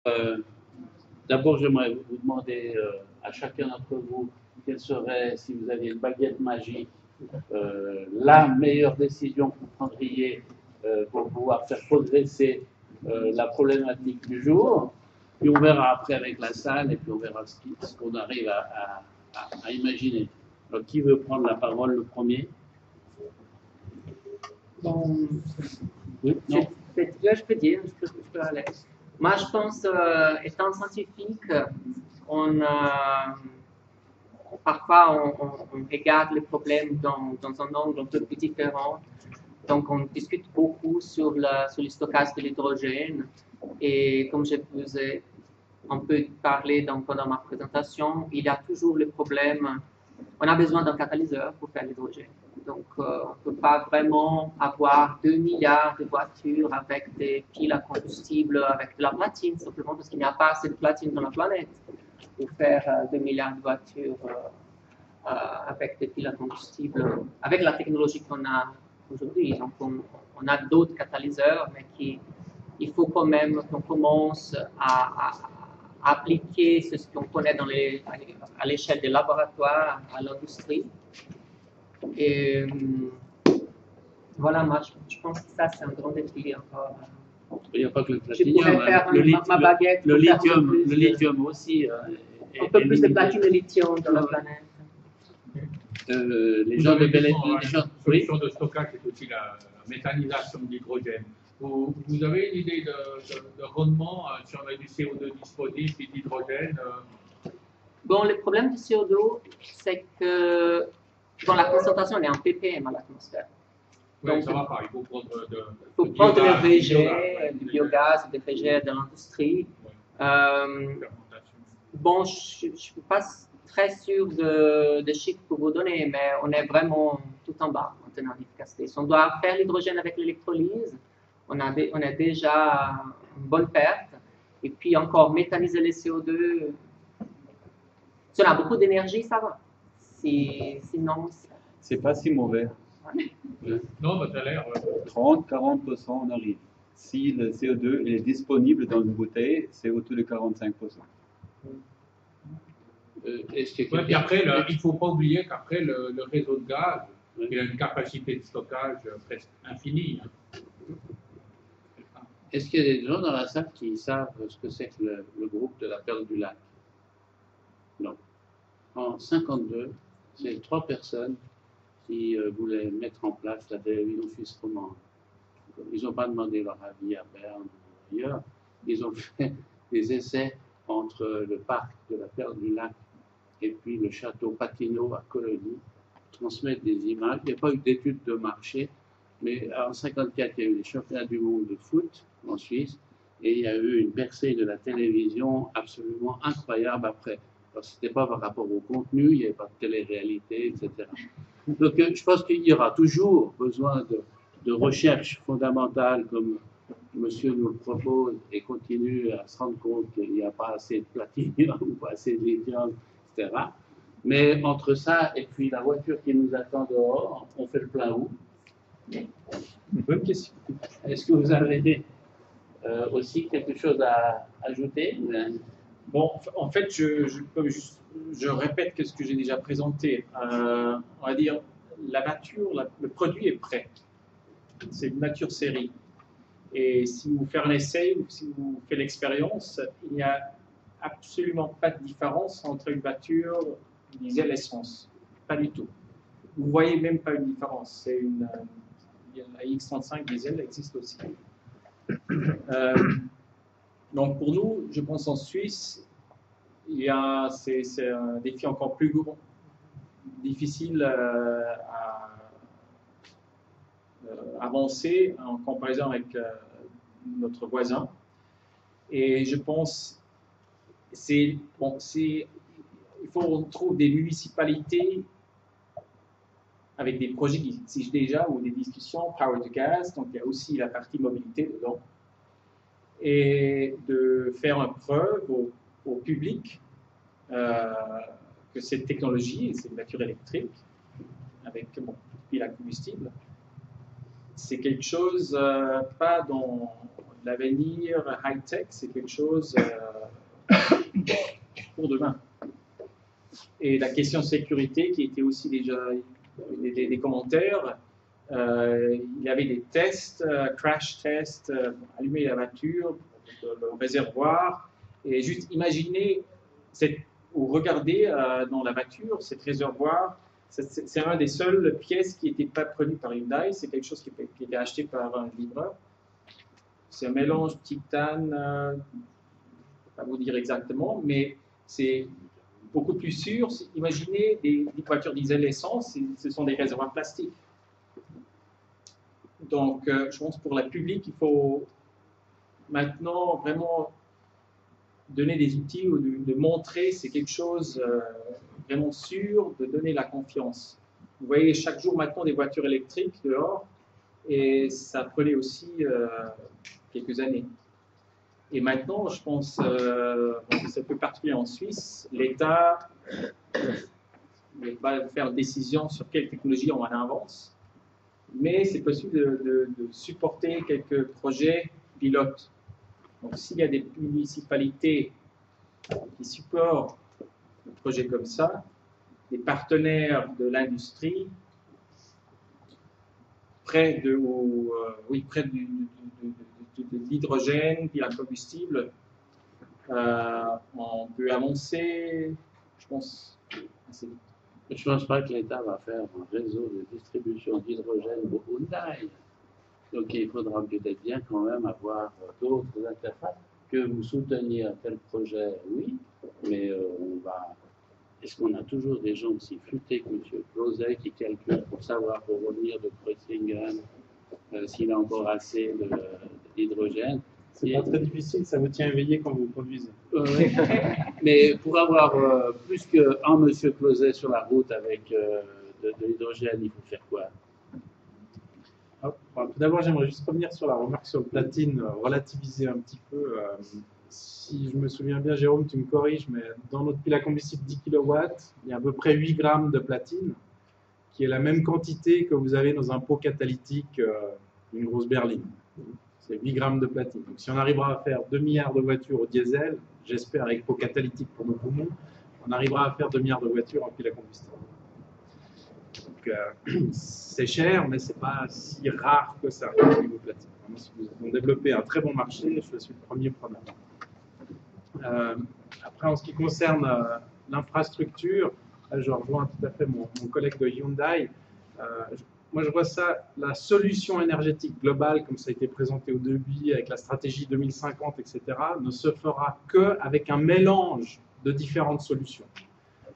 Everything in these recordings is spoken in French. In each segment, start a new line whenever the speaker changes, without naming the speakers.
Euh, D'abord, j'aimerais vous demander à chacun d'entre vous quelle serait, si vous aviez une baguette magique, la meilleure décision que vous prendriez pour pouvoir faire progresser la problématique du jour. Puis on verra après avec la salle et puis on verra ce qu'on arrive à imaginer. Donc, qui veut prendre la parole le premier?
Bon,
Oui, non.
je peux dire, je peux aller. Moi, je pense, étant scientifique, on, parfois on regarde les problèmes dans un angle un peu plus différent. Donc, on discute beaucoup sur le stockage de l'hydrogène. Et comme je vous ai un peu parlé pendant ma présentation, il y a toujours le problème, on a besoin d'un catalyseur pour faire l'hydrogène. Donc, on ne peut pas vraiment avoir 2 milliards de voitures avec des piles à combustible, avec de la platine, simplement parce qu'il n'y a pas assez de platine dans la planète pour faire 2 milliards de voitures avec des piles à combustible, avec la technologie qu'on a aujourd'hui. Donc, on a d'autres catalyseurs, mais il faut quand même qu'on commence à appliquer ce qu'on connaît à l'échelle des laboratoires, à l'industrie. Et voilà, moi, je pense que ça, c'est un grand défi encore.
Il n'y a pas que le
platinium. Je pourrais faire ma baguette.
Le lithium aussi.
Un peu plus de platine et de lithium dans la planète.
Les gens de Bélène,
la solution de stockage est aussi la méthanisation de l'hydrogène. Vous avez une idée de rendement si on a du CO2 disponible et d'hydrogène
Bon, le problème du CO2, c'est que la concentration est en ppm à l'atmosphère.
Oui, ça va pas. Il faut prendre
le VG, du biogaz, des VG de l'industrie. Bon, je ne suis pas très sûr de chiffres pour vous donner, mais on est vraiment tout en bas maintenant en efficacité. Si on doit faire l'hydrogène avec l'électrolyse, on a déjà une bonne perte. Et puis encore, méthaniser les CO2, si on a beaucoup d'énergie, ça va. Sinon,
c'est pas si mauvais.
Non, mais ça a l'air.
30-40%, on arrive. Si le CO2 est disponible dans une bouteille, c'est autour de 45%.
Et après, il ne faut pas oublier qu'après, le réseau de gaz, il a une capacité de stockage presque infinie.
Est-ce qu'il y a des gens dans la salle qui savent ce que c'est que le groupe de la Perle du Lac? Non. En 1952, c'est 3 personnes qui voulaient mettre en place la télévision suisse romande. Ils n'ont pas demandé leur avis à Berne ou ailleurs. Ils ont fait des essais entre le parc de la Perle du Lac et puis le château Patinot à Colonie, transmettre des images. Il n'y a pas eu d'études de marché, mais en 1954, il y a eu les championnats du monde de foot en Suisse, et il y a eu une percée de la télévision absolument incroyable après. Alors, ce n'était pas par rapport au contenu, il n'y avait pas de télé-réalité, etc. Donc, je pense qu'il y aura toujours besoin de recherche fondamentale, comme monsieur nous le propose, et continue à se rendre compte qu'il n'y a pas assez de platine ou pas assez de lithium, etc. Mais entre ça et puis la voiture qui nous attend dehors, on fait le plein où? Bonne question. Est-ce que vous avez aussi quelque chose à ajouter?
Bon, en fait, je répète ce que j'ai déjà présenté. On va dire, la nature, le produit est prêt. C'est une nature série. Et si vous faites un essai ou si vous faites l'expérience, il n'y a absolument pas de différence entre une voiture diesel et essence. Pas du tout. Vous ne voyez même pas une différence. La X35 diesel existe aussi. Donc pour nous, je pense en Suisse, c'est un défi encore plus difficile à avancer en comparaison avec notre voisin. Et je pense il faut qu'on trouve des municipalités avec des projets qui existent déjà ou des discussions power to gas, donc il y a aussi la partie mobilité dedans, et de faire une preuve au public que cette technologie, cette voiture électrique avec pile à combustible, c'est quelque chose pas dans l'avenir high-tech, c'est quelque chose pour demain. Et la question sécurité, qui était aussi déjà des commentaires, il y avait des tests, crash tests, allumer la voiture, le réservoir, et juste imaginez ou regardez dans la voiture, cet réservoir, c'est un des seules pièces qui n'était pas produit par Hyundai, c'est quelque chose qui était acheté par un livreur. C'est un mélange titane, je ne peux pas vous dire exactement, mais c'est beaucoup plus sûr. Imaginez des voitures diesel essence, ce sont des réservoirs plastiques. Donc, je pense que pour le public, il faut maintenant vraiment donner des outils ou de montrer c'est quelque chose vraiment sûr, de donner la confiance. Vous voyez chaque jour maintenant des voitures électriques dehors et ça prenait aussi quelques années. Et maintenant, je pense que c'est un peu particulier en Suisse, l'État va faire une décision sur quelle technologie on avance, mais c'est possible de supporter quelques projets pilotes. Donc, s'il y a des municipalités qui supportent un projet comme ça, des partenaires de l'industrie, près de l'hydrogène, puis un combustible, on peut avancer, je pense, assez vite.
Je ne pense pas que l'État va faire un réseau de distribution d'hydrogène pour Hyundai. Donc il faudra peut-être bien quand même avoir d'autres interfaces. Que vous souteniez un tel projet, oui, mais est-ce qu'on a toujours des gens aussi futés que M. Closet qui calculent pour savoir, pour revenir de Kreuzlingen, s'il a encore assez d'hydrogène?
C'est pas très difficile, ça vous tient éveillé quand vous conduisez.
Mais pour avoir plus qu'un monsieur Closet sur la route avec de l'hydrogène, il faut faire quoi?
Tout d'abord, j'aimerais juste revenir sur la remarque sur le platine, relativiser un petit peu. Si je me souviens bien, Jérôme, tu me corriges, mais dans notre pile à combustible 10 kW, il y a à peu près 8 grammes de platine, qui est la même quantité que vous avez dans un pot catalytique d'une grosse berline. C'est 8 grammes de platine. Donc si on arrivera à faire 2 milliards de voitures au diesel, j'espère avec pot catalytique pour nos poumons, on arrivera à faire 2 milliards de voitures en pile à combustible. Donc c'est cher, mais ce n'est pas si rare que ça au niveau platine. Si vous avez développé un très bon marché, je suis le premier preneur. Après, en ce qui concerne l'infrastructure, je rejoins tout à fait mon collègue de Hyundai. Moi, je vois ça, la solution énergétique globale, comme ça a été présenté au début, avec la stratégie 2050, etc., ne se fera qu'avec un mélange de différentes solutions.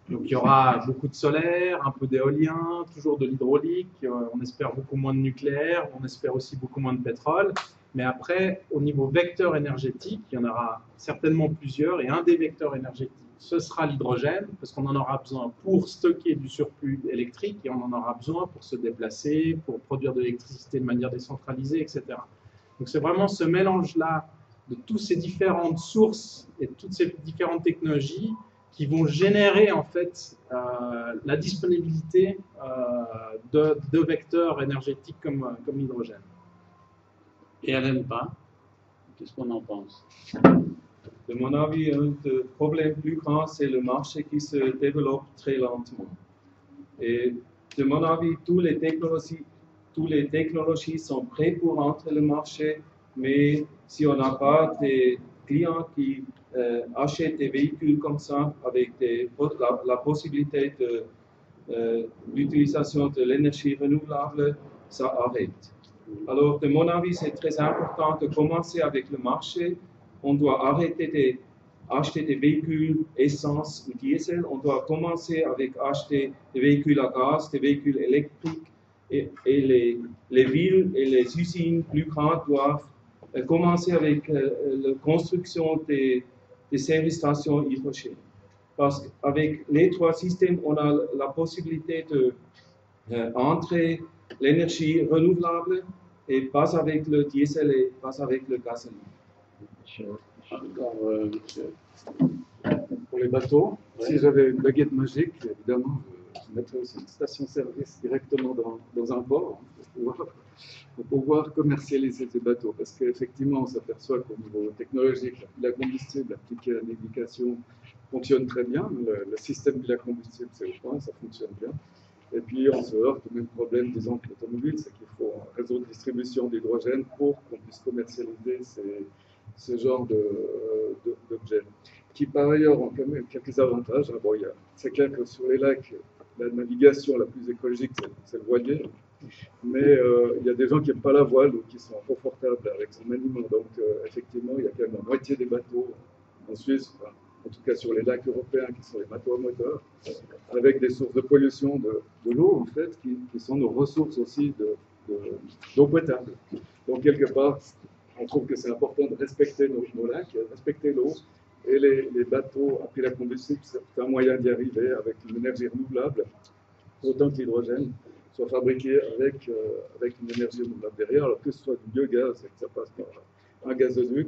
Donc, il y aura beaucoup de solaire, un peu d'éolien, toujours de l'hydraulique, on espère beaucoup moins de nucléaire, on espère aussi beaucoup moins de pétrole. Mais après, au niveau vecteur énergétique, il y en aura certainement plusieurs, et un des vecteurs énergétiques, ce sera l'hydrogène, parce qu'on en aura besoin pour stocker du surplus électrique, et on en aura besoin pour se déplacer, pour produire de l'électricité de manière décentralisée, etc. Donc c'est vraiment ce mélange-là de toutes ces différentes sources et toutes ces différentes technologies qui vont générer en fait la disponibilité de vecteurs énergétiques comme l'hydrogène.
Et elle n'aime pas. Qu'est-ce qu'on en pense?
De mon avis, un problème plus grand, c'est le marché qui se développe très lentement. Et de mon avis, toutes les technologies sont prêtes pour entrer le marché, mais si on n'a pas des clients qui achètent des véhicules comme ça, avec la possibilité de l'utilisation de l'énergie renouvelable, ça arrête. Alors, de mon avis, c'est très important de commencer avec le marché. On doit arrêter d'acheter des véhicules essence ou diesel. On doit commencer avec acheter des véhicules à gaz, des véhicules électriques. Et les villes et les usines plus grandes doivent commencer avec la construction des services stations hydrogène. Parce qu'avec les trois systèmes, on a la possibilité d'entrer l'énergie renouvelable et pas avec le diesel et pas avec le gasoline.
Encore, monsieur.
Pour les bateaux,
Ouais.
si j'avais une baguette magique, évidemment, je mettrais aussi une station-service directement dans un port pour pouvoir pour pouvoir commercialiser ces bateaux. Parce qu'effectivement, on s'aperçoit qu'au niveau technologique, la combustible appliquée à la navigation fonctionne très bien. Le système de la combustible, c'est au point, ça fonctionne bien. Et puis, on se heurte au même problème, disons, que l'automobile, c'est qu'il faut un réseau de distribution d'hydrogène pour qu'on puisse commercialiser ce genre d'objets. Qui, par ailleurs, ont quand même quelques avantages. Bon, c'est clair que sur les lacs, la navigation la plus écologique, c'est le voilier. Mais il y a des gens qui n'aiment pas la voile ou qui sont confortables avec son maniement. Donc, effectivement, il y a quand même la moitié des bateaux en Suisse, enfin, en tout cas sur les lacs européens, qui sont les bateaux à moteur, avec des sources de pollution de l'eau, en fait, qui sont nos ressources aussi d'eau potable. Donc, quelque part, on trouve que c'est important de respecter nos lacs, de respecter l'eau. Et les bateaux, après la combustible, c'est un moyen d'y arriver avec une énergie renouvelable, autant que l'hydrogène soit fabriqué avec une énergie renouvelable derrière, alors que ce soit du biogaz et que ça passe par un gazoduc.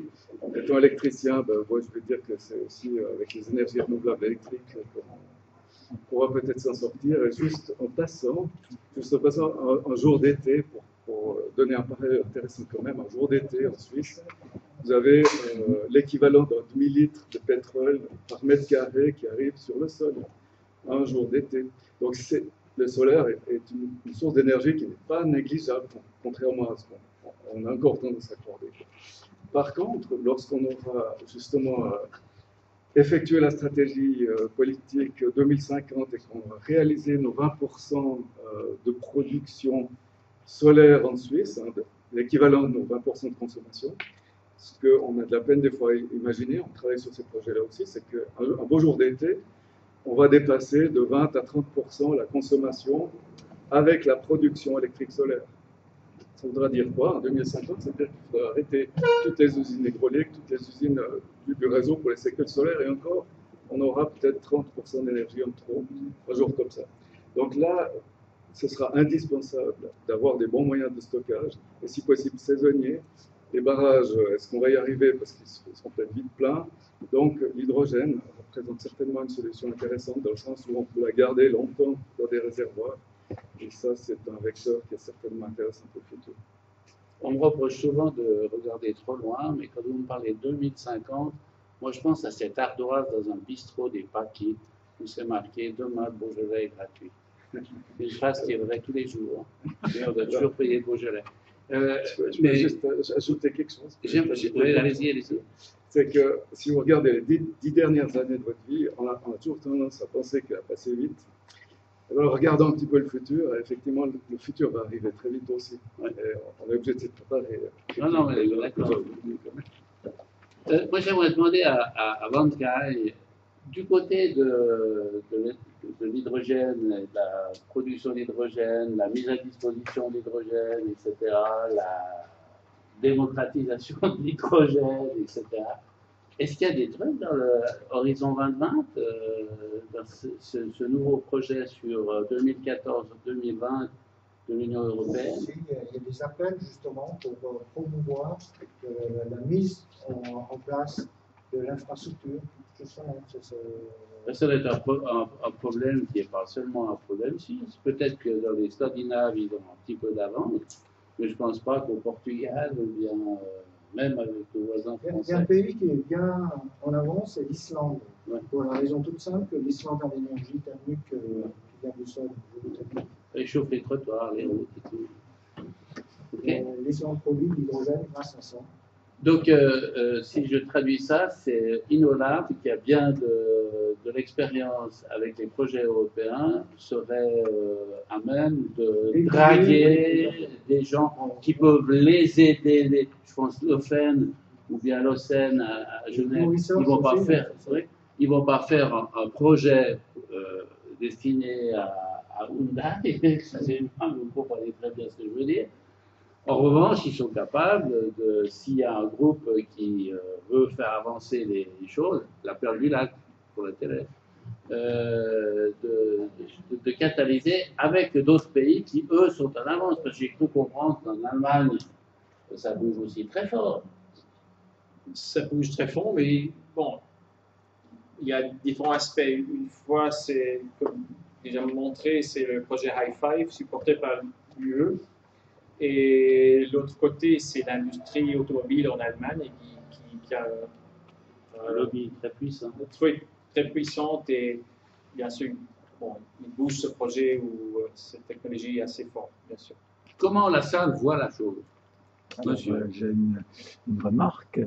Étant électricien, moi, je veux dire que c'est aussi avec les énergies renouvelables électriques qu'on pourra peut-être s'en sortir. Et juste en passant un jour d'été, pour donner un parallèle intéressant quand même, un jour d'été en Suisse, vous avez l'équivalent d'un demi-litre de pétrole par mètre carré qui arrive sur le sol un jour d'été. Donc le solaire est une source d'énergie qui n'est pas négligeable, contrairement à ce qu'on a encore tendance à accorder. Par contre, lorsqu'on aura justement effectué la stratégie politique 2050 et qu'on aura réalisé nos 20% de production solaire en Suisse, hein, l'équivalent de nos 20% de consommation, ce qu'on a de la peine des fois à imaginer, on travaille sur ces projets-là aussi, c'est qu'un beau jour d'été, on va dépasser de 20 à 30% la consommation avec la production électrique solaire. Ça voudra dire quoi? En 2050, c'est-à-dire qu'il faudra arrêter toutes les usines hydrauliques, toutes les usines du réseau pour laisser que le solaire, et encore, on aura peut-être 30% d'énergie en trop, un jour comme ça. Donc là, ce sera indispensable d'avoir des bons moyens de stockage, et si possible saisonniers. Les barrages, est-ce qu'on va y arriver parce qu'ils seront peut-être vite pleins? Donc l'hydrogène représente certainement une solution intéressante dans le sens où on peut la garder longtemps dans des réservoirs. Et ça, c'est un vecteur qui est certainement intéressant pour le futur.
On me reproche souvent de regarder trop loin, mais quand vous me parlez de 2050, moi je pense à cette ardoise dans un bistrot des Paquis où c'est marqué « Demain, Beaujolais est gratuit ». Une phrase qui est vraie tous les jours. Et on doit toujours payer le Beaujolais.
Je peux juste ajouter quelque chose.
Oui, allez-y.
C'est que si vous regardez les 10 dernières années de votre vie, on a toujours tendance à penser qu'elle a passé vite. Alors, regardons un petit peu le futur, et effectivement, le futur va arriver très vite aussi. Ouais. Et on est obligé de se préparer.
Non, mais d'accord. Moi, j'aimerais demander à Van Gaal, du côté de l'hydrogène, de la production d'hydrogène, la mise à disposition d'hydrogène, etc., la démocratisation de l'hydrogène, etc., est-ce qu'il y a des trucs dans l'Horizon 2020, dans ce nouveau projet sur 2014-2020 de l'Union européenne?
Il y a des appels justement pour promouvoir la mise en place de l'infrastructure.
Ça va être un problème qui n'est pas seulement un problème suisse. Peut-être que dans les Scandinaves, ils ont un petit peu d'avance, mais je ne pense pas qu'au Portugal, ou bien même avec nos voisins français.
Il y a un pays qui est bien en avance, c'est l'Islande. Ouais. Pour la raison toute simple que l'Islande a l'énergie thermique qui vient du sol.
Réchauffe les trottoirs, les routes et tout. Okay.
L'Islande produit de l'hydrogène grâce à ça.
Donc, si je traduis ça, c'est Inolab qui a bien de l'expérience avec les projets européens, serait à même de draguer des gens qui peuvent les aider. Je pense l'OFEN ou bien l'OCEN à Genève, ils vont pas faire un projet destiné à Hyundai. Excusez-moi, vous comprenez très bien ce que je veux dire. En revanche, ils sont capables, s'il y a un groupe qui veut faire avancer les choses, la perle du lac pour la télé, de catalyser avec d'autres pays qui, eux, sont en avance. Parce que j'ai cru comprendre qu'en Allemagne, ça bouge aussi très fort.
Ça bouge très fort, mais bon, il y a différents aspects. Une fois, c'est, comme déjà montré, c'est le projet High Five supporté par l'UE. Et l'autre côté, c'est l'industrie automobile en Allemagne qui a
Un lobby très puissant.
très puissante et bien sûr, bon, il bouge ce projet ou cette technologie assez fort, bien sûr.
Comment la salle voit la chose? Monsieur.
J'ai une remarque.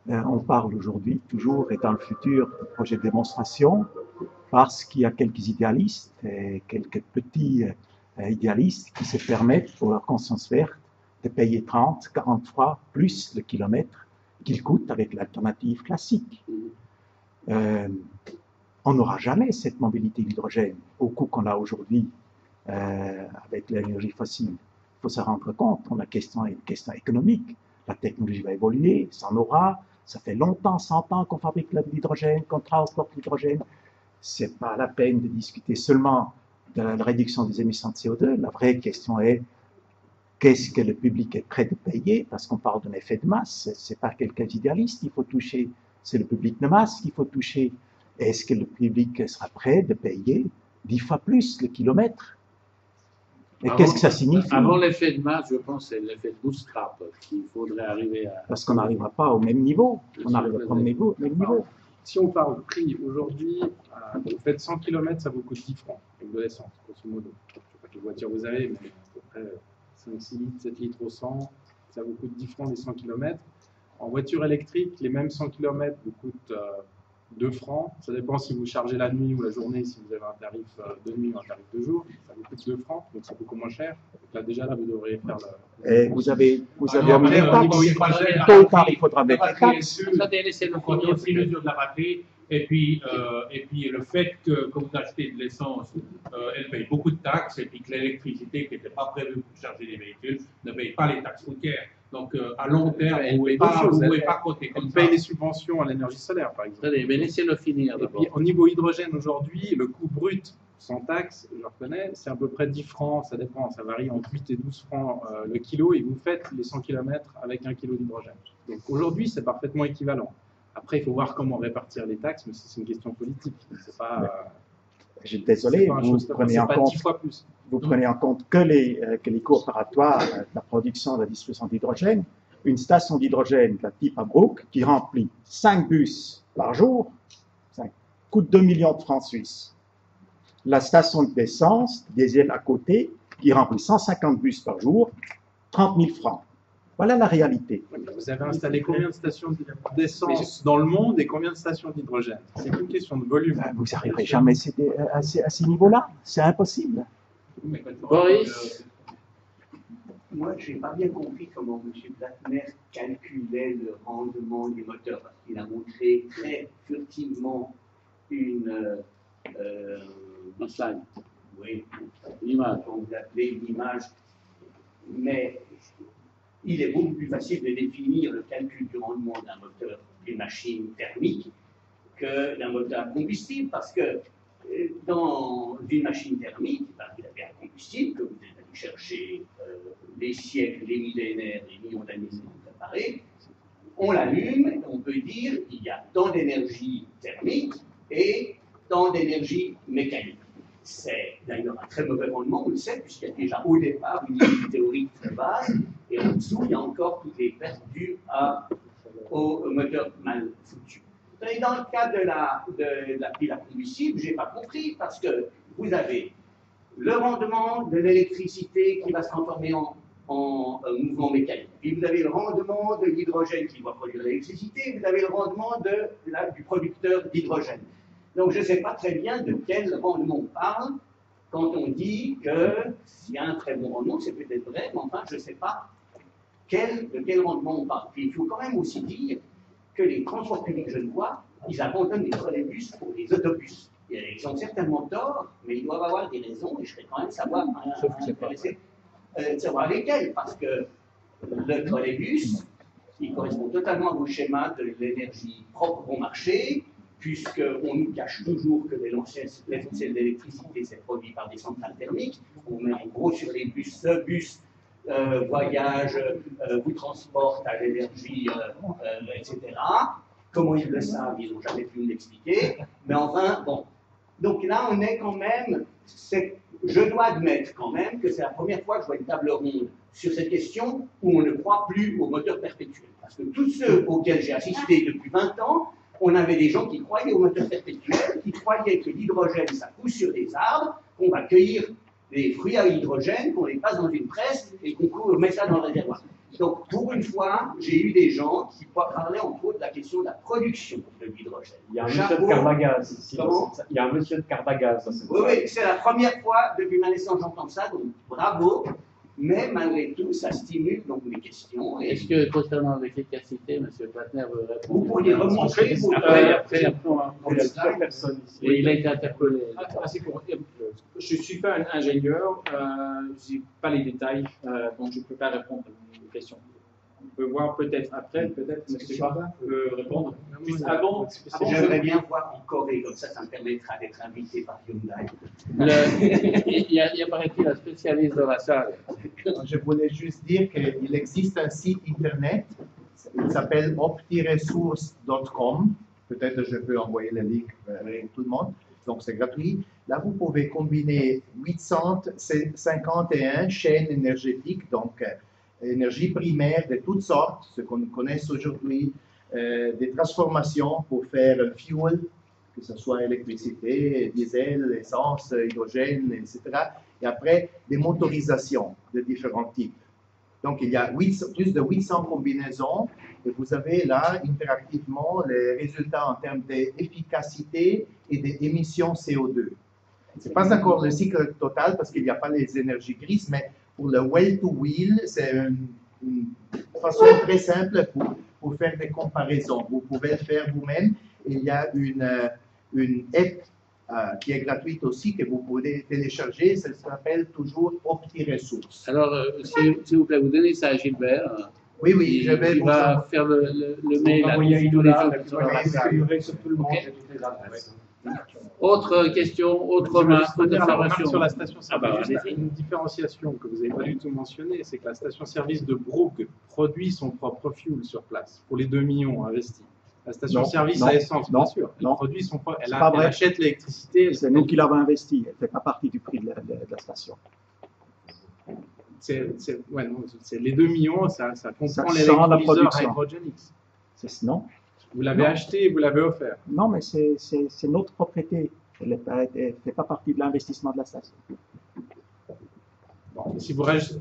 On parle aujourd'hui, toujours et dans le futur, de projet de démonstration parce qu'il y a quelques idéalistes et quelques petits idéalistes qui se permettent, pour leur conscience verte, de payer 30, 40 fois plus le kilomètre qu'il coûte avec l'alternative classique. On n'aura jamais cette mobilité d'hydrogène au coût qu'on a aujourd'hui avec l'énergie fossile. Il faut se rendre compte, la question est une question économique. La technologie va évoluer, ça en aura. Ça fait longtemps, 100 ans qu'on fabrique de l'hydrogène, qu'on transporte l'hydrogène. C'est pas la peine de discuter seulement de la réduction des émissions de CO2. La vraie question est qu'est-ce que le public est prêt de payer, parce qu'on parle d'un effet de masse. C'est pas quelqu'un d'idéaliste qu'il faut toucher, c'est le public de masse qu'il faut toucher. Est-ce que le public sera prêt de payer 10 fois plus le kilomètre? Et qu'est-ce que ça signifie?
Avant l'effet de masse, je pense que c'est l'effet de bootstrap qu'il faudrait arriver à...
Parce qu'on n'arrivera pas au même niveau. On n'arrivera pas au même niveau.
Si on parle de prix, aujourd'hui, vous faites 100 km, ça vous coûte 10 francs, avec de l'essence, grosso modo. Je ne sais pas quelle voiture vous avez, mais à peu près 5, 6 litres, 7 litres au 100, ça vous coûte 10 francs les 100 km. En voiture électrique, les mêmes 100 km vous coûtent 2 francs. Ça dépend si vous chargez la nuit ou la journée, si vous avez un tarif de nuit ou un tarif de jour. Ça vous coûte 2 francs, donc c'est beaucoup moins cher. Donc là, déjà, là, vous devriez faire
Et vous avez mis les
taxes.
Tôt ou tard, il faudra mettre les taxes.
On a aussi mesure de la batterie. Et puis le fait que quand vous achetez de l'essence, elle paye beaucoup de taxes, et puis que l'électricité qui n'était pas prévue pour charger les véhicules ne paye pas les taxes routières. Donc à long terme, vous ne pouvez pas compter comme ça.
Elle paye les subventions à l'énergie solaire, par exemple.
Attendez, mais laissez-le finir
Et
d'abord.
puis au niveau hydrogène aujourd'hui, le coût brut sans taxe, je le reconnais, c'est à peu près 10 francs, ça dépend, ça varie entre 8 et 12 francs le kilo, et vous faites les 100 km avec 1 kilo d'hydrogène. Donc aujourd'hui, c'est parfaitement équivalent. Après, il faut voir comment répartir les taxes, mais c'est une question politique. C'est pas.
Je suis désolé, vous prenez en compte que les coûts opératoires de la production et de la distribution d'hydrogène. Une station d'hydrogène de la type à Brook, qui remplit 5 bus par jour, coûte 2 millions de francs suisses. La station d'essence, diesel à côté, qui remplit 150 bus par jour, 30 000 francs. Voilà la réalité.
Vous avez installé combien de stations d'essence dans le monde et combien de stations d'hydrogène? C'est une question de volume.
Vous n'arriverez jamais à ces niveaux-là. C'est impossible.
Boris?
Moi, je n'ai pas bien compris comment M. Blattner calculait le rendement des moteurs, parce qu'il a montré très furtivement une
slide.
Oui,
l'image.
On vous appelez une image, mais il est beaucoup plus facile de définir le calcul du rendement d'un moteur d'une machine thermique que d'un moteur à combustible, parce que dans une machine thermique, vous avez un combustible que vous êtes allé chercher des siècles, des millénaires, des millions d'années sans préparer. On l'allume, on peut dire qu'il y a tant d'énergie thermique et tant d'énergie mécanique. C'est d'ailleurs un très mauvais rendement, on le sait, puisqu'il y a déjà au départ une unité théorique très basse, et en dessous, il y a encore toutes les pertes dues au moteur mal foutu. Et dans le cas de la pile à combustible, je n'ai pas compris, parce que vous avez le rendement de l'électricité qui va se transformer en mouvement mécanique. Puis vous avez le rendement de l'hydrogène qui va produire l'électricité, vous avez le rendement du producteur d'hydrogène. Donc je ne sais pas très bien de quel rendement on parle quand on dit qu'il y a un très bon rendement, c'est peut-être vrai, mais enfin je ne sais pas de quel rendement on parle. Puis il faut quand même aussi dire que les transports publics genevois, ils abandonnent les trolleybus pour les autobus. Ils ont certainement tort, mais ils doivent avoir des raisons, et je serais quand même intéressé de savoir lesquelles, parce que le trolleybus, il correspond totalement au schéma de l'énergie propre au marché, puisqu'on nous cache toujours que l'essentiel d'électricité c'est produit par des centrales thermiques. On met en gros sur les bus, ce bus voyage, vous transporte à l'énergie, etc. Comment ils le savent, ils n'ont jamais pu nous l'expliquer. Mais enfin, bon. Donc là, on est quand même je dois admettre quand même que c'est la première fois que je vois une table ronde sur cette question où on ne croit plus au moteur perpétuel. Parce que tous ceux auxquels j'ai assisté depuis 20 ans, on avait des gens qui croyaient au moteur perpétuel, qui croyaient que l'hydrogène, ça pousse sur des arbres, qu'on va cueillir des fruits à hydrogène, qu'on les passe dans une presse et qu'on met ça dans le réservoir. Donc, pour une fois, j'ai eu des gens qui parlaient entre autres de la question de la production de l'hydrogène.
Il y a un monsieur de Carbagaz ici. Il y a un monsieur de Carbagaz.
Oui, c'est la première fois depuis ma naissance j'entends ça, donc bravo. Mais malgré tout, ça stimule donc mes questions.
Est-ce que concernant l'efficacité, M. Plattner veut répondre?
Vous pourriez remontrer
Après,
personne ici.
Et il a été interpellé.
Je ne suis pas un ingénieur, je n'ai pas les détails, donc je ne peux pas répondre aux questions. On peut voir peut-être après, peut-être M. Barra peut répondre. Juste avant
j'aimerais bien voir en Corée, comme ça me permettra d'être invité par Hyundai.
Il y a paraît-il un spécialiste dans la salle.
Je voulais juste dire qu'il existe un site internet, il s'appelle optiresource.com. Peut-être je peux envoyer le link à tout le monde. Donc c'est gratuit. Là, vous pouvez combiner 851 chaînes énergétiques, donc énergie primaire de toutes sortes, ce qu'on connaît aujourd'hui, des transformations pour faire fuel, que ce soit électricité, diesel, essence, hydrogène, etc. Et après, des motorisations de différents types. Donc, il y a plus de 800 combinaisons et vous avez là, interactivement, les résultats en termes d'efficacité et d'émissions CO2. Ce n'est pas encore le cycle total parce qu'il n'y a pas les énergies grises, mais pour le well-to-wheel, c'est une façon très simple pour faire des comparaisons. Vous pouvez le faire vous-même. Il y a une app qui est gratuite aussi, que vous pouvez télécharger. Ça s'appelle toujours OptiResources.
Alors, s'il vous plaît, vous donnez ça à Gilbert.
Oui, je vais
il va faire le mail à tous les gens qui sont dans la salle. Autre question, autre remarque,
observation sur la station-service. Une différenciation que vous n'avez pas du tout mentionnée, c'est que la station-service de Brugg produit son propre fuel sur place pour les 2 millions investis. La station-service à essence, bien sûr, elle produit son propre. Elle achète l'électricité.
C'est nous qui l'avons investi. Elle ne fait pas partie du prix de la station.
C'est les 2 millions, ça comprend l'électrolyseur Hydrogenix.
Non.
Vous l'avez acheté et vous l'avez offert.
Non, mais c'est notre propriété. Elle ne fait pas partie de l'investissement de la station.
Bon, si vous rajoutez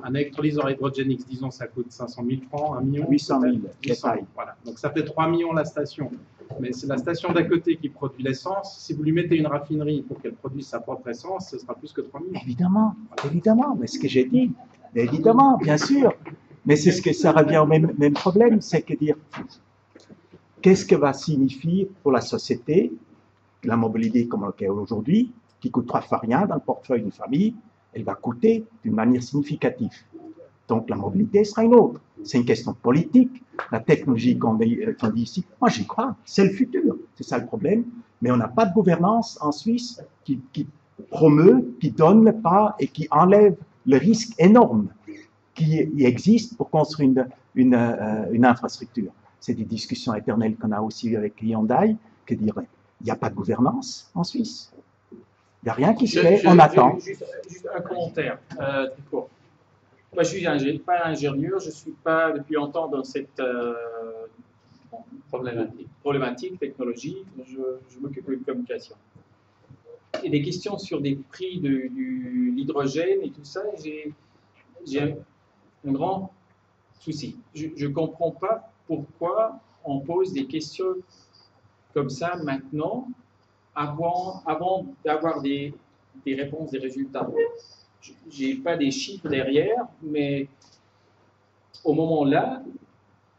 un électrolyseur Hydrogenix, disons, ça coûte 500 000 francs, 1 million.
800 000.
Voilà. Donc ça fait 3 millions la station. Mais c'est la station d'à côté qui produit l'essence. Si vous lui mettez une raffinerie pour qu'elle produise sa propre essence, ce sera plus que 3 millions.
Évidemment, évidemment. Mais ce que j'ai dit, évidemment, bien sûr. Mais c'est ce que ça revient au même problème, c'est que dire. Qu'est-ce que va signifier pour la société la mobilité comme elle est aujourd'hui, qui coûte 3 fois rien dans le portefeuille d'une famille, elle va coûter d'une manière significative. Donc la mobilité sera une autre. C'est une question politique. La technologie qu'on dit ici, moi j'y crois, c'est le futur. C'est ça le problème. Mais on n'a pas de gouvernance en Suisse qui promeut, qui donne le pas et qui enlève le risque énorme qui existe pour construire une infrastructure. C'est des discussions éternelles qu'on a aussi avec Hyundai, que dire, il n'y a pas de gouvernance en Suisse. Il n'y a rien qui se fait, on attend.
Juste un commentaire. Moi, je ne suis pas ingénieur, je ne suis pas depuis longtemps dans cette problématique technologique, je m'occupe de communication. Et des questions sur des prix de l'hydrogène et tout ça, j'ai un grand souci. Je ne comprends pas pourquoi on pose des questions comme ça maintenant, avant d'avoir des réponses, des résultats. Je n'ai pas des chiffres derrière, mais au moment-là,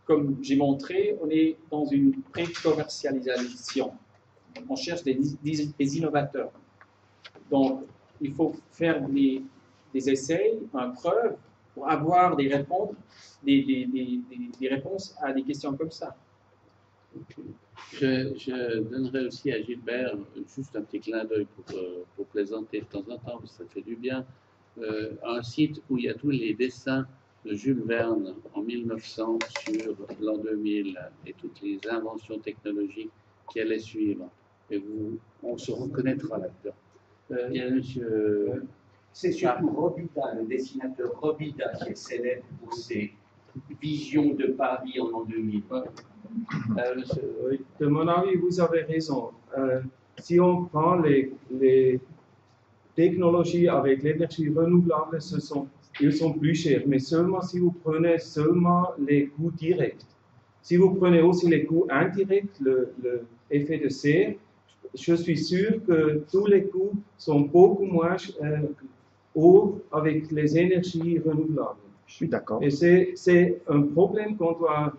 comme j'ai montré, on est dans une pré-commercialisation. On cherche des innovateurs. Donc, il faut faire des essais, une preuve, pour avoir des réponses, des réponses à des questions comme ça.
Je donnerai aussi à Gilbert juste un petit clin d'œil pour plaisanter de temps en temps, parce que ça fait du bien. Un site où il y a tous les dessins de Jules Verne en 1900 sur l'an 2000 et toutes les inventions technologiques qui allaient suivre. Et on se reconnaîtra là-dedans. Il y a monsieur...
C'est surtout Robida, le dessinateur Robida, qui est célèbre pour ses visions de Paris en l'an 2000.
Oui, de mon avis, vous avez raison. Si on prend les technologies avec l'énergie renouvelable, ils sont plus chers, mais seulement si vous prenez seulement les coûts directs. Si vous prenez aussi les coûts indirects, l'effet de serre, je suis sûr que tous les coûts sont beaucoup moins hauts avec les énergies renouvelables.
Je suis d'accord.
Et c'est un problème qu'on doit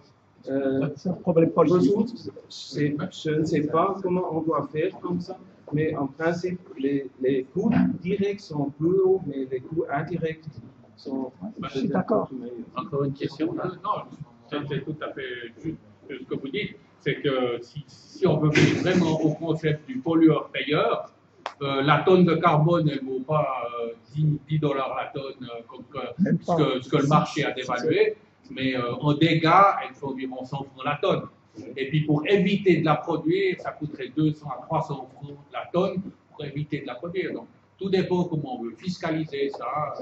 c'est un problème politique.
Je ne sais pas comment on doit faire comme ça, mais en principe, les coûts directs sont plus hauts, mais les coûts indirects sont...
Je suis d'accord.
Encore une question là?
Non, c'est tout à fait juste ce que vous dites. C'est que si on veut venir vraiment au concept du pollueur-payeur, la tonne de carbone, elle ne vaut pas $10 la tonne, comme ce que le marché a dévalué, mais en dégâts, elle fait environ 100 francs la tonne. Et puis pour éviter de la produire, ça coûterait 200 à 300 francs la tonne pour éviter de la produire. Donc tout dépend comment on veut fiscaliser ça,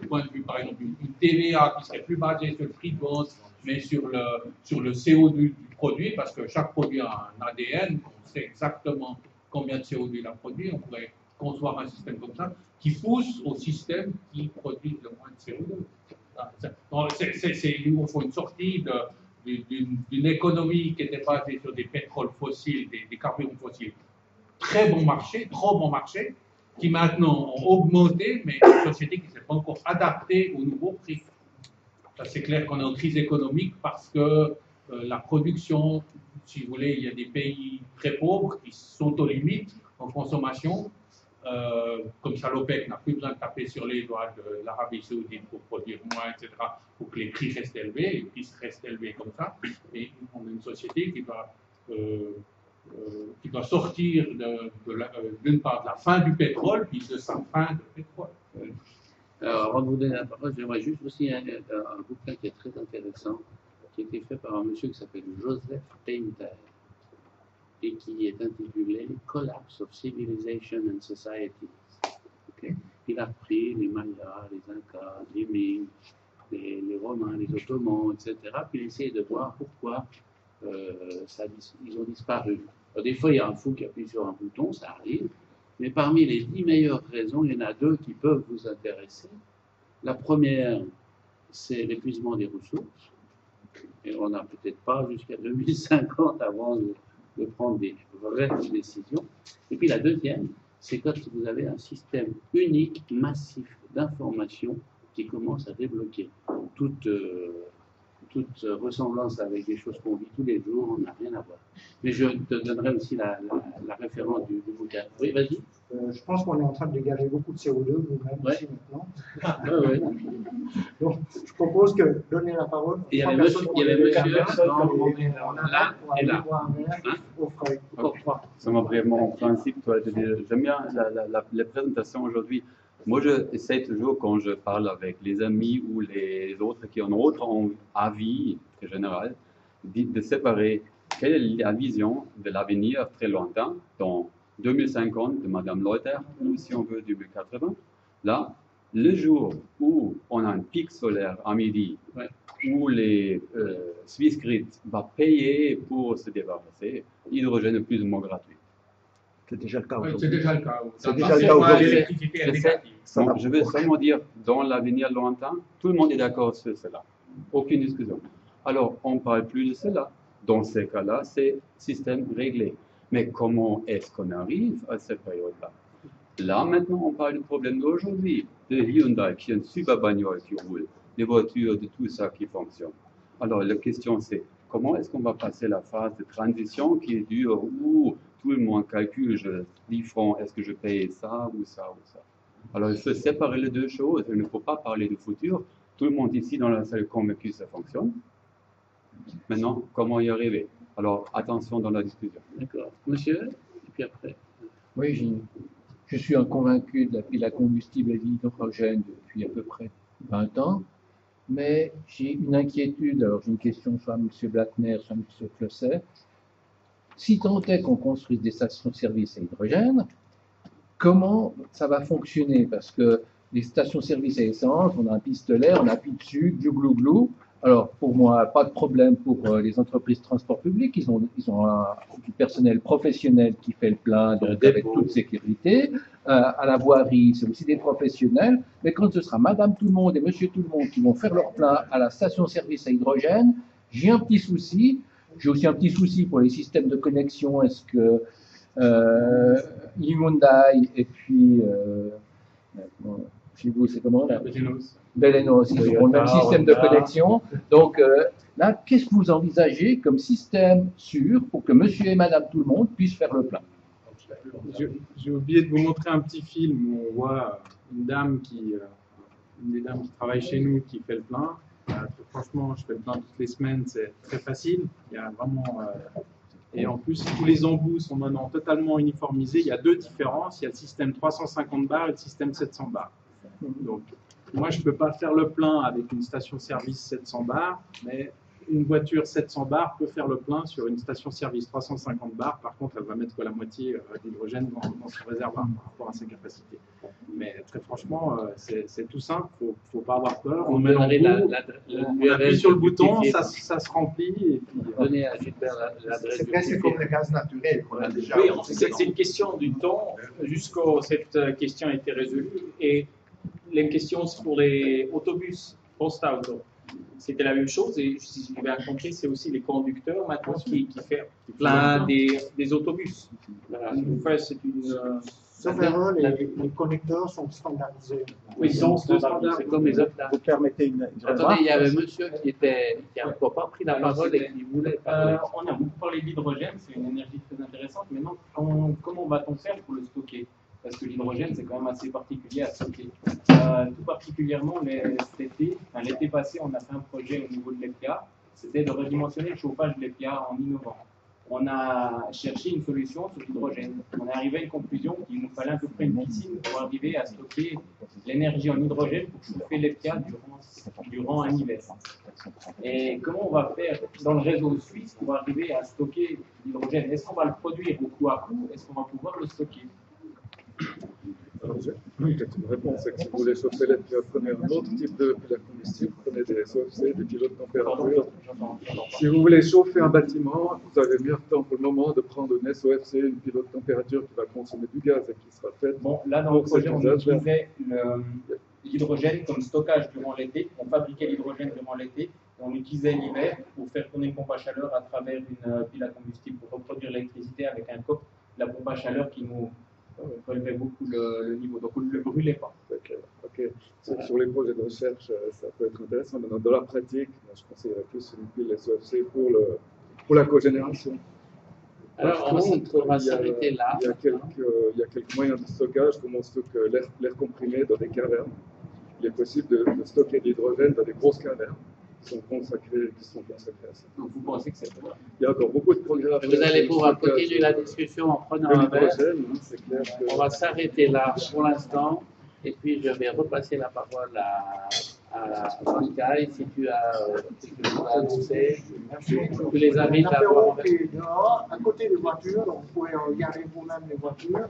du point de vue par exemple une TVA qui serait plus basée sur le prix de vente, mais sur le CO2 du produit, parce que chaque produit a un ADN, on sait exactement combien de CO2 il a produit, on pourrait concevoir un système comme ça qui pousse au système qui produit le moins de CO2. Il nous faut une sortie d'une économie qui était basée sur des pétroles fossiles, des carburants fossiles. Très bon marché, trop bon marché, qui maintenant ont augmenté, mais une société qui ne s'est pas encore adaptée aux nouveaux prix. C'est clair qu'on est en crise économique parce que la production, si vous voulez, il y a des pays très pauvres qui sont aux limites en consommation. Comme ça, l'OPEC n'a plus besoin de taper sur les doigts de l'Arabie Saoudite pour produire moins, etc., pour que les prix restent élevés, les prix restent élevés comme ça. Et on a une société qui doit sortir d'une part de la fin du pétrole, puis de sa fin de pétrole.
Alors, avant de vous donner la parole, j'aimerais juste aussi un bouquin qui est très intéressant, qui a été fait par un monsieur qui s'appelle Joseph Painter, et qui est intitulé Collapse of Civilization and Society. Okay? Il a pris les Mayas, les Incas, les Ming, les Romains, les Ottomans, etc. Puis il a essayé de voir pourquoi ils ont disparu. Alors, des fois, il y a un fou qui appuie sur un bouton, ça arrive, mais parmi les 10 meilleures raisons, il y en a 2 qui peuvent vous intéresser. La première, c'est l'épuisement des ressources. Et on n'a peut-être pas jusqu'à 2050 avant de prendre des vraies décisions. Et puis la deuxième, c'est quand vous avez un système unique, massif d'informations qui commence à débloquer. Toute ressemblance avec des choses qu'on vit tous les jours, on n'a rien à voir. Mais je te donnerai aussi la référence du bouquin. Oui, vas-y.
Je pense qu'on est en train de dégager beaucoup de CO2, nous-mêmes aussi maintenant.
Ouais.
Donc, je propose que donner la parole.
Il y avait monsieur là et là.
Seulement brièvement, en principe, j'aime bien la présentation aujourd'hui. Moi, j'essaie toujours, quand je parle avec les amis ou les autres qui ont un autre avis très général, de séparer quelle est la vision de l'avenir très lointain, dans 2050 de Madame Leuter, ou si on veut 2080. Là, le jour où on a un pic solaire à midi, où les Swissgrid va payer pour se débarrasser, l'hydrogène est plus ou moins gratuit.
C'est déjà le cas aujourd'hui.
C'est déjà le cas.
C'est déjà le cas aujourd'hui.
Je veux seulement dire, dans l'avenir lointain, tout le monde est d'accord sur cela. Aucune discussion. Alors, on ne parle plus de cela. Dans ces cas-là, c'est système réglé. Mais comment est-ce qu'on arrive à cette période-là? Là, maintenant, on parle du problème d'aujourd'hui, de Hyundai, qui est une super bagnole qui roule, des voitures, de tout ça qui fonctionne. Alors, la question, c'est comment est-ce qu'on va passer la phase de transition qui est dure, où tout le monde calcule, je 10 francs, est-ce que je paye ça ou ça ou ça? Alors, il faut séparer les deux choses. Il ne faut pas parler du futur. Tout le monde ici dans la salle est convaincu que ça fonctionne. Maintenant, comment y arriver? Alors, attention dans la discussion.
D'accord. Monsieur, et puis après.
Oui, je suis un convaincu de la pile à combustible et de l'hydrogène depuis à peu près 20 ans, mais j'ai une inquiétude. Alors, j'ai une question soit à M. Blattner, soit à M. Closset. Si tant est qu'on construise des stations-service à hydrogène, comment ça va fonctionner? Parce que les stations-service à essence, on a un pistolet, on appuie dessus, glou. Alors, pour moi, pas de problème pour les entreprises de transport public. Ils ont du personnel professionnel qui fait le plein, donc avec toute sécurité. À la voirie, c'est aussi des professionnels. Mais quand ce sera Madame Tout le Monde et Monsieur Tout le Monde qui vont faire leur plein à la station-service à hydrogène, j'ai un petit souci. J'ai aussi un petit souci pour les systèmes de connexion. Est-ce que Hyundai et puis chez vous, c'est comment? Belenos, ils ont le même système de connexion. Donc là, qu'est-ce que vous envisagez comme système sûr pour que Monsieur et Madame Tout le Monde puissent faire le plein?
J'ai oublié de vous montrer un petit film où on voit une des dames qui travaille chez nous qui fait le plein. Franchement, je fais le plein toutes les semaines, c'est très facile. Il y a vraiment, et en plus, tous les embouts sont maintenant totalement uniformisés. Il y a deux différences. Il y a le système 350 bars et le système 700 bars. Donc, moi, je ne peux pas faire le plein avec une station-service 700 bars, mais une voiture 700 bars peut faire le plein sur une station-service 350 bars. Par contre, elle va mettre la moitié d'hydrogène dans son réservoir par rapport à ses capacités. Mais très franchement, c'est tout simple. Il ne faut pas avoir peur. On met l'embout, on appuie sur le bouton, ça se remplit. Et puis,
donnez à Gilbert l'adresse.
C'est presque comme le gaz naturel qu'on a déjà.
Oui, c'est une question du temps jusqu'à cette question a été résolue. Et les questions pour les autobus post-auto. C'était la même chose, et si j'ai bien compris, c'est aussi les conducteurs maintenant qui font plein des autobus. Voilà. C'est une.
Sauf erreur, les connecteurs sont standardisés.
Oui, ils sont standardisés
comme les autres là.
Vous permettez une
Attendez, il y avait un monsieur qui n'a pas pris la parole et qui voulait parler.
On a beaucoup parlé d'hydrogène, c'est une énergie très intéressante. Maintenant, comment va-t-on faire pour le stocker? Parce que l'hydrogène, c'est quand même assez particulier à stocker. Tout particulièrement l'été passé, on a fait un projet au niveau de l'EPIA, c'était de redimensionner le chauffage de l'EPIA en innovant. On a cherché une solution sur l'hydrogène. On est arrivé à une conclusion qu'il nous fallait à peu près une piscine pour arriver à stocker l'énergie en hydrogène pour chauffer l'EPIA durant un hiver. Et comment on va faire dans le réseau suisse pour arriver à stocker l'hydrogène? Est-ce qu'on va le produire au coup à coup? Est-ce qu'on va pouvoir le stocker?
Peut-être une réponse, c'est que si vous voulez chauffer l'EPIA, prenez un autre type de combustible, prenez des SOFC, des kilos de température. Si vous voulez chauffer un bâtiment, vous avez bien le temps pour le moment de prendre une SOFC, une kilo de température qui va consommer du gaz et qui sera faite.
Bon, là dans le projet, on utilisait l'hydrogène comme stockage durant l'été, on fabriquait l'hydrogène durant l'été, et on l'utilisait l'hiver pour faire tourner une pompe à chaleur à travers une pile à combustible pour reproduire l'électricité avec un coq, la pompe à chaleur qui nous relevait beaucoup le niveau, donc on ne le brûlait pas.
Ok. Sur les projets de recherche, ça peut être intéressant. Maintenant, dans la pratique, moi, je conseillerais plus une pile SOFC pour la cogénération.
Alors, on va s'arrêter là.
Il y a quelques moyens de stockage, comme on stocke l'air comprimé dans des cavernes. Il est possible de stocker de l'hydrogène dans des grosses cavernes qui sont consacrées à ça.
Donc vous pensez que c'est vrai?
Il y a encore beaucoup de progrès à faire.
Vous allez pouvoir continuer la discussion en prenant un verre. On va s'arrêter là pour l'instant. Et puis je vais repasser la parole à Francaille, si tu as annoncé. Tu les invites à voir.
Dehors, à côté des voitures, donc vous pouvez regarder vous-même les voitures.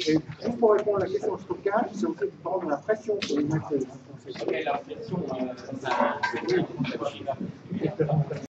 Et juste pour répondre à la question de stockage, c'est aussi de prendre la pression sur les moteurs.
La pression,